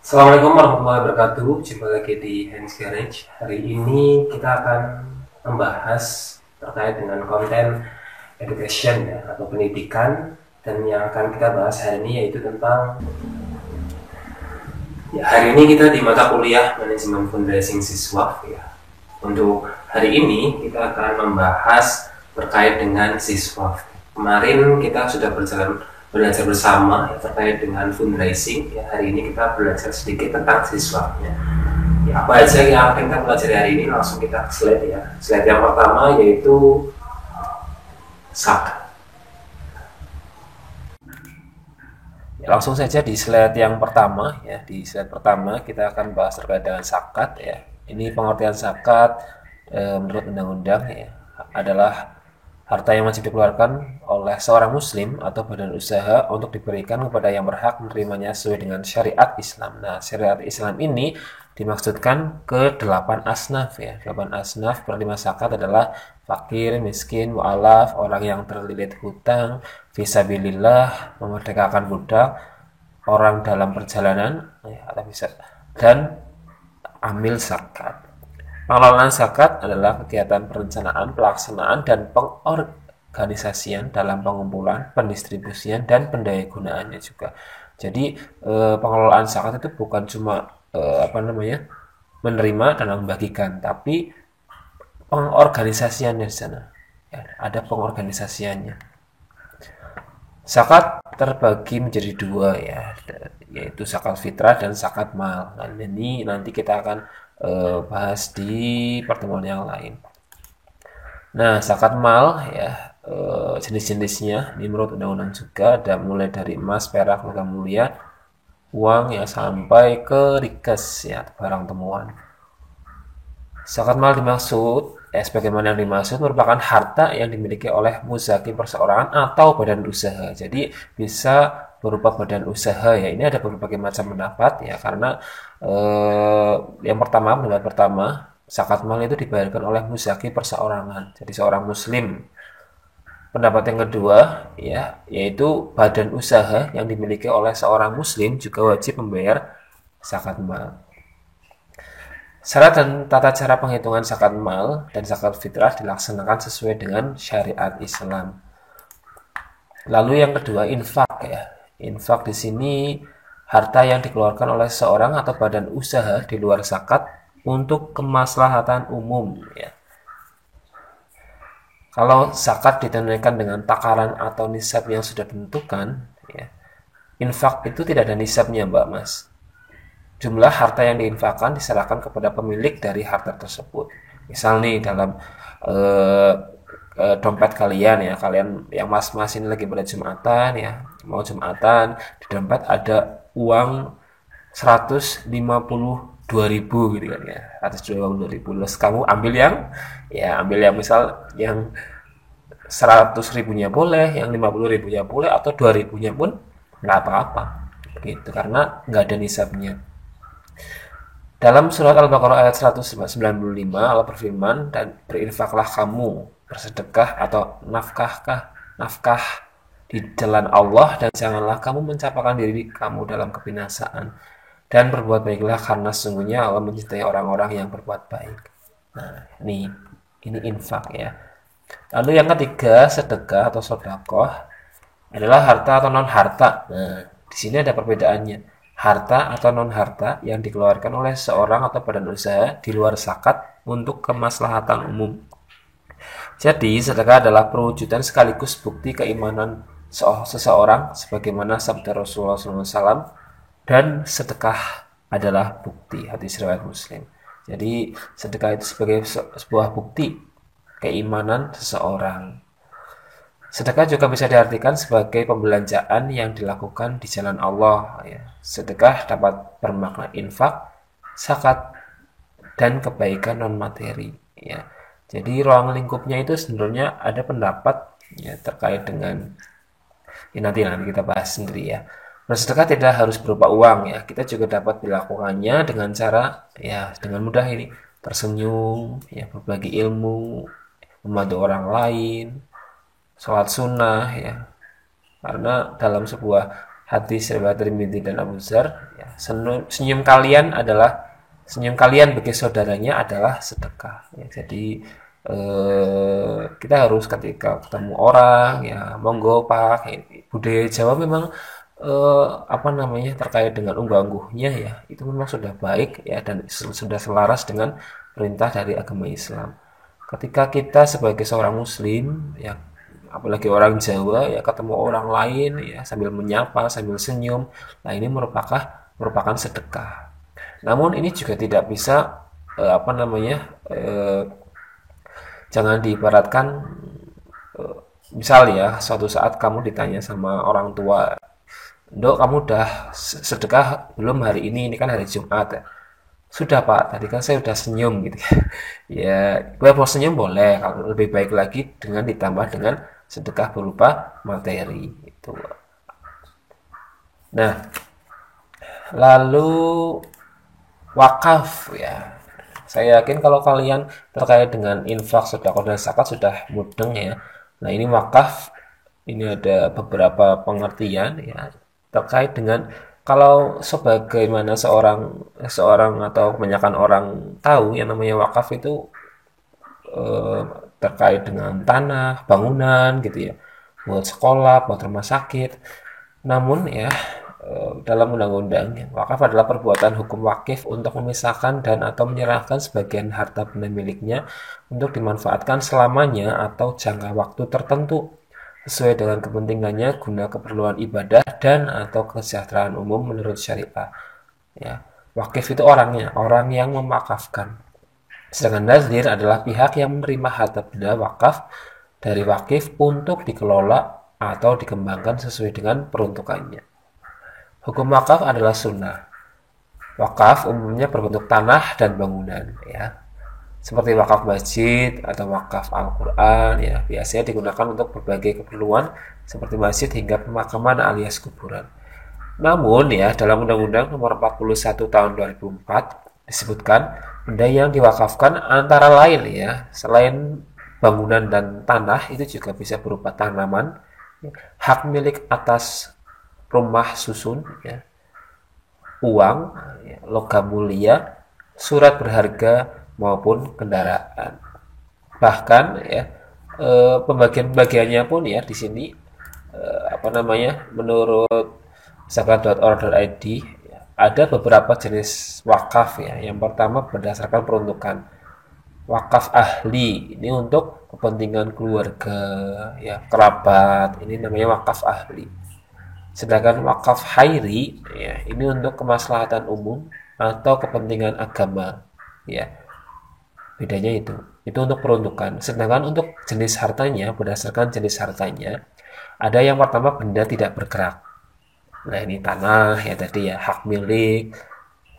Assalamualaikum warahmatullahi wabarakatuh. Jumpa lagi di Hands Garage. Hari ini kita akan membahas terkait dengan konten education ya, atau pendidikan. Dan yang akan kita bahas hari ini yaitu tentang hari ini kita di mata kuliah manajemen fundraising siswa ya. Untuk hari ini kita akan membahas terkait dengan siswa. Kemarin kita sudah belajar bersama ya, terkait dengan fundraising ya. Hari ini kita belajar sedikit tentang siswa ya. Apa aja yang akan kita pelajari hari ini, langsung kita ke slide ya. Slide yang pertama yaitu zakat. Langsung saja di slide yang pertama ya. Di slide pertama kita akan bahas terkait dengan zakat ya. Ini pengertian zakat menurut undang-undang ya, adalah harta yang wajib dikeluarkan oleh seorang muslim atau badan usaha untuk diberikan kepada yang berhak menerimanya sesuai dengan syariat Islam. Nah, syariat Islam ini dimaksudkan ke 8 asnaf ya. 8 asnaf penerima zakat adalah fakir, miskin, mu'alaf, orang yang terlilit hutang, fisabilillah, memerdekakan budak, orang dalam perjalanan ya, atau bisa, dan amil zakat. Pengelolaan zakat adalah kegiatan perencanaan, pelaksanaan, dan pengorganisasian dalam pengumpulan, pendistribusian, dan pendayagunaannya juga. Jadi pengelolaan zakat itu bukan cuma menerima dan membagikan, tapi pengorganisasiannya di sana. Ya, ada pengorganisasiannya. Zakat terbagi menjadi dua ya, yaitu zakat fitrah dan zakat mal. Nah, ini nanti kita akan bahas di pertemuan yang lain. Nah, zakat mal ya, jenis-jenisnya ini menurut undang-undang juga ada mulai dari emas, perak, logam mulia, uang ya, sampai ke rikas ya, barang temuan. Zakat mal dimaksud sebagaimana yang dimaksud merupakan harta yang dimiliki oleh muzaki perseorangan atau badan usaha. Jadi bisa berupa badan usaha ya. Ini ada berbagai macam pendapat ya, karena yang pertama, pendapat pertama, zakat mal itu dibayarkan oleh muzaki perseorangan, jadi seorang muslim. Pendapat yang kedua ya, yaitu badan usaha yang dimiliki oleh seorang muslim juga wajib membayar zakat mal. Syarat dan tata cara penghitungan zakat mal dan zakat fitrah dilaksanakan sesuai dengan syariat Islam. Lalu yang kedua, infak ya. Infak di sini harta yang dikeluarkan oleh seorang atau badan usaha di luar zakat untuk kemaslahatan umum ya. Kalau zakat ditunaikan dengan takaran atau nisab yang sudah ditentukan ya, infak itu tidak ada nisabnya, Mbak Mas. Jumlah harta yang diinfakkan diserahkan kepada pemilik dari harta tersebut. Misal nih dalam dompet kalian ya, kalian yang mas-mas ini lagi pada Jumatan ya, mau Jumatan, di dompet ada uang 152.000 gitu kan ya, 122.000. Terus kamu ambil yang misal yang 100.000-nya boleh, yang 50.000-nya boleh, atau 2.000-nya pun nggak apa-apa gitu, karena nggak ada nisabnya. Dalam surat Al-Baqarah ayat 195 Allah berfirman, dan berinfaklah kamu, bersedekah atau nafkah di jalan Allah, dan janganlah kamu mencapakan diri kamu dalam kebinasaan, dan berbuat baiklah karena sesungguhnya Allah mencintai orang-orang yang berbuat baik. Nah, ini infak ya. Lalu yang ketiga, sedekah atau sedekah adalah harta atau non harta. Nah, di sini ada perbedaannya. Harta atau non harta yang dikeluarkan oleh seorang atau badan usaha di luar zakat untuk kemaslahatan umum. Jadi, sedekah adalah perwujudan sekaligus bukti keimanan seseorang sebagaimana sabda Rasulullah SAW, dan sedekah adalah bukti, hadis riwayat Muslim. Jadi, sedekah itu sebagai sebuah bukti keimanan seseorang. Sedekah juga bisa diartikan sebagai pembelanjaan yang dilakukan di jalan Allah ya. Sedekah dapat bermakna infak, zakat, dan kebaikan non materi ya. Jadi ruang lingkupnya itu sebenarnya ada pendapat ya terkait dengan ini, nanti kita bahas sendiri ya. Bersedekah tidak harus berupa uang ya. Kita juga dapat dilakukannya dengan cara ya, dengan mudah ini, tersenyum ya, berbagi ilmu, membantu orang lain, sholat sunnah ya, karena dalam sebuah Hadis riwayat Tirmidzi dan Abu Dzar, ya, senyum kalian bagi saudaranya adalah sedekah. Ya, jadi kita harus ketika ketemu orang ya monggo Pak. Budaya Jawa memang apa namanya terkait dengan unggah-ungguhnya ya itu memang sudah baik ya dan sudah selaras dengan perintah dari agama Islam. Ketika kita sebagai seorang Muslim ya apalagi orang Jawa ya ketemu orang lain ya sambil menyapa sambil senyum, nah ini merupakan sedekah. Namun ini juga tidak bisa apa namanya jangan diibaratkan misal ya suatu saat kamu ditanya sama orang tua, Dok kamu udah sedekah belum hari ini kan hari Jumat ya. Sudah Pak, tadi kan saya udah senyum gitu ya. Ya, gue mau senyum boleh, kalau lebih baik lagi dengan ditambah dengan sedekah berupa materi itu. Nah, lalu wakaf ya. Saya yakin kalau kalian terkait dengan infak, sedekah dan zakat sudah mudeng ya. Nah, ini wakaf ini ada beberapa pengertian ya terkait dengan kalau sebagaimana seorang atau kebanyakan orang tahu yang namanya wakaf itu eh, terkait dengan tanah, bangunan gitu ya, buat sekolah, buat rumah sakit. Namun ya dalam undang-undang wakaf adalah perbuatan hukum wakif untuk memisahkan dan atau menyerahkan sebagian harta benda miliknya untuk dimanfaatkan selamanya atau jangka waktu tertentu sesuai dengan kepentingannya guna keperluan ibadah dan atau kesejahteraan umum menurut syariah. Ya, wakif itu orangnya, orang yang memakafkan. Sedangkan nazir adalah pihak yang menerima harta benda wakaf dari wakif untuk dikelola atau dikembangkan sesuai dengan peruntukannya. Hukum wakaf adalah sunnah. Wakaf umumnya berbentuk tanah dan bangunan, ya. Seperti wakaf masjid atau wakaf Al-Quran, ya. Biasanya digunakan untuk berbagai keperluan seperti masjid hingga pemakaman alias kuburan. Namun, ya, dalam Undang-Undang Nomor 41 Tahun 2004 disebutkan benda yang diwakafkan antara lain, ya, selain bangunan dan tanah itu juga bisa berupa tanaman, hak milik atas rumah susun, ya, uang, ya, logam mulia, surat berharga maupun kendaraan. Bahkan ya pembagian-pembagiannya pun ya di sini apa namanya menurut zakat.or.id ya, ada beberapa jenis wakaf ya. Yang pertama berdasarkan peruntukan. Wakaf ahli ini untuk kepentingan keluarga ya kerabat ini namanya wakaf ahli. Sedangkan wakaf hairi ya ini untuk kemaslahatan umum atau kepentingan agama ya bedanya itu untuk peruntukan. Sedangkan untuk jenis hartanya berdasarkan jenis hartanya ada yang pertama benda tidak bergerak. Nah ini tanah ya tadi ya hak milik,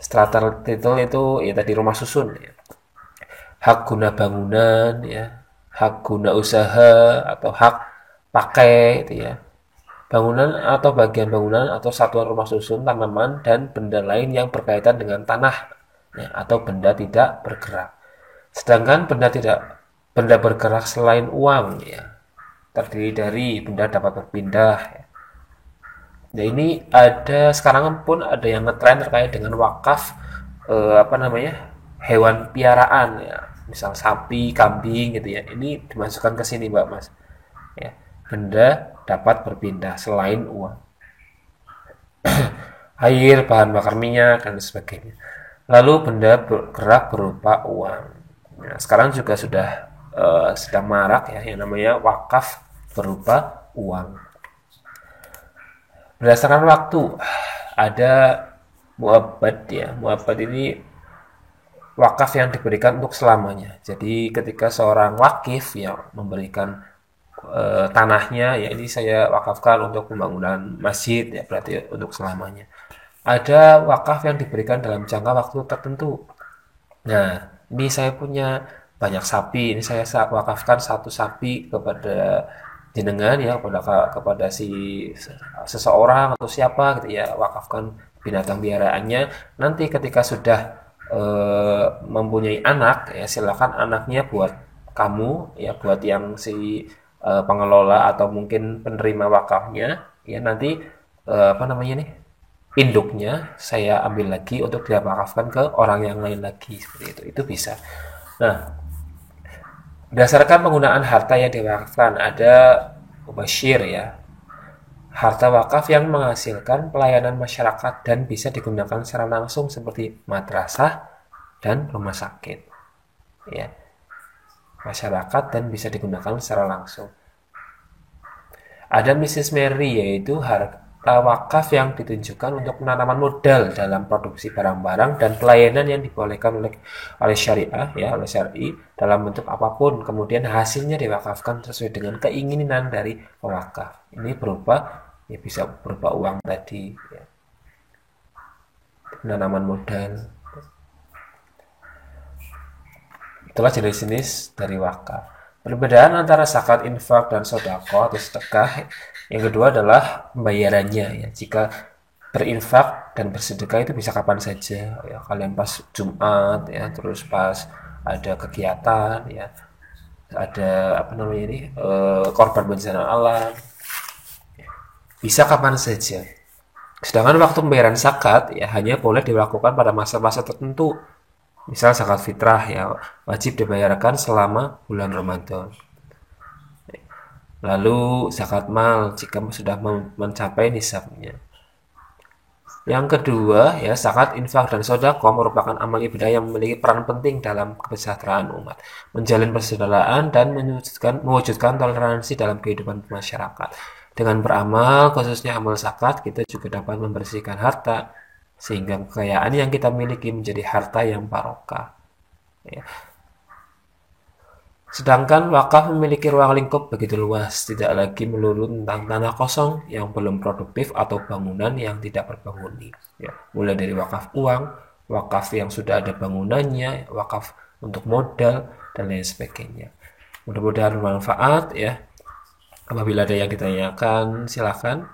strata title itu ya tadi rumah susun ya. Hak guna bangunan ya, hak guna usaha atau hak pakai itu ya. Bangunan atau bagian bangunan atau satuan rumah susun, tanaman dan benda lain yang berkaitan dengan tanah ya, atau benda tidak bergerak. Sedangkan benda bergerak selain uang ya terdiri dari benda dapat berpindah ya. Nah ini ada sekarang pun ada yang ngetren terkait dengan wakaf apa namanya hewan piaraan ya misal sapi, kambing gitu ya ini dimasukkan ke sini Mbak Mas ya benda dapat berpindah selain uang air, bahan bakar minyak dan sebagainya. Lalu benda bergerak berupa uang. Nah, sekarang juga sudah sedang marak ya yang namanya wakaf berupa uang. Berdasarkan waktu ada muabad ya. Muabad ini wakaf yang diberikan untuk selamanya. Jadi ketika seorang wakif ya memberikan tanahnya ya ini saya wakafkan untuk pembangunan masjid ya berarti untuk selamanya. Ada wakaf yang diberikan dalam jangka waktu tertentu. Nah, ini saya punya banyak sapi. Ini saya wakafkan satu sapi kepada jenengan ya kepada si seseorang atau siapa gitu ya wakafkan binatang piaraannya. Nanti ketika sudah mempunyai anak ya silakan anaknya buat kamu ya buat yang si pengelola atau mungkin penerima wakafnya ya nanti apa namanya nih, induknya saya ambil lagi untuk diwakafkan ke orang yang lain lagi, seperti itu bisa. Nah, berdasarkan penggunaan harta yang diwakafkan ada mubashir ya, harta wakaf yang menghasilkan pelayanan masyarakat dan bisa digunakan secara langsung seperti madrasah dan rumah sakit ya, masyarakat dan bisa digunakan secara langsung. Ada Mrs. Mary, yaitu harta wakaf yang ditunjukkan untuk penanaman modal dalam produksi barang-barang dan pelayanan yang dibolehkan oleh syariah ya, oleh syar'i dalam bentuk apapun, kemudian hasilnya diwakafkan sesuai dengan keinginan dari pewakaf. Ini berupa ya, bisa berupa uang tadi ya, penanaman modal. Itulah jenis-jenis dari wakaf. Perbedaan antara zakat, infak, dan sodako atau sedekah yang kedua adalah pembayarannya ya. Jika berinfak dan bersedekah itu bisa kapan saja ya. Kalian pas Jumat ya, terus pas ada kegiatan ya, ada apa namanya ini, korban bencana alam, bisa kapan saja. Sedangkan waktu pembayaran zakat ya hanya boleh dilakukan pada masa-masa tertentu. Misal zakat fitrah ya wajib dibayarkan selama bulan Ramadan. Lalu zakat mal jika sudah mencapai nisabnya. Yang kedua ya, zakat, infak, dan sedekah merupakan amal ibadah yang memiliki peran penting dalam kesejahteraan umat, menjalin persaudaraan dan mewujudkan toleransi dalam kehidupan masyarakat. Dengan beramal, khususnya amal zakat, kita juga dapat membersihkan harta sehingga kekayaan yang kita miliki menjadi harta yang barokah. Ya. Sedangkan wakaf memiliki ruang lingkup begitu luas, tidak lagi melulu tentang tanah kosong yang belum produktif atau bangunan yang tidak berpenghuni. Ya, mulai dari wakaf uang, wakaf yang sudah ada bangunannya, wakaf untuk modal, dan lain sebagainya. Mudah-mudahan bermanfaat ya. Apabila ada yang ditanyakan, silakan.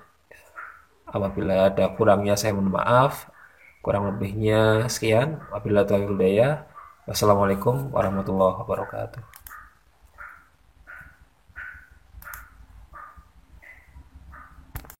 Apabila ada kurangnya, saya mohon maaf. Kurang lebihnya sekian. Wabillahi taufiq wal hidayah. Wassalamualaikum warahmatullahi wabarakatuh.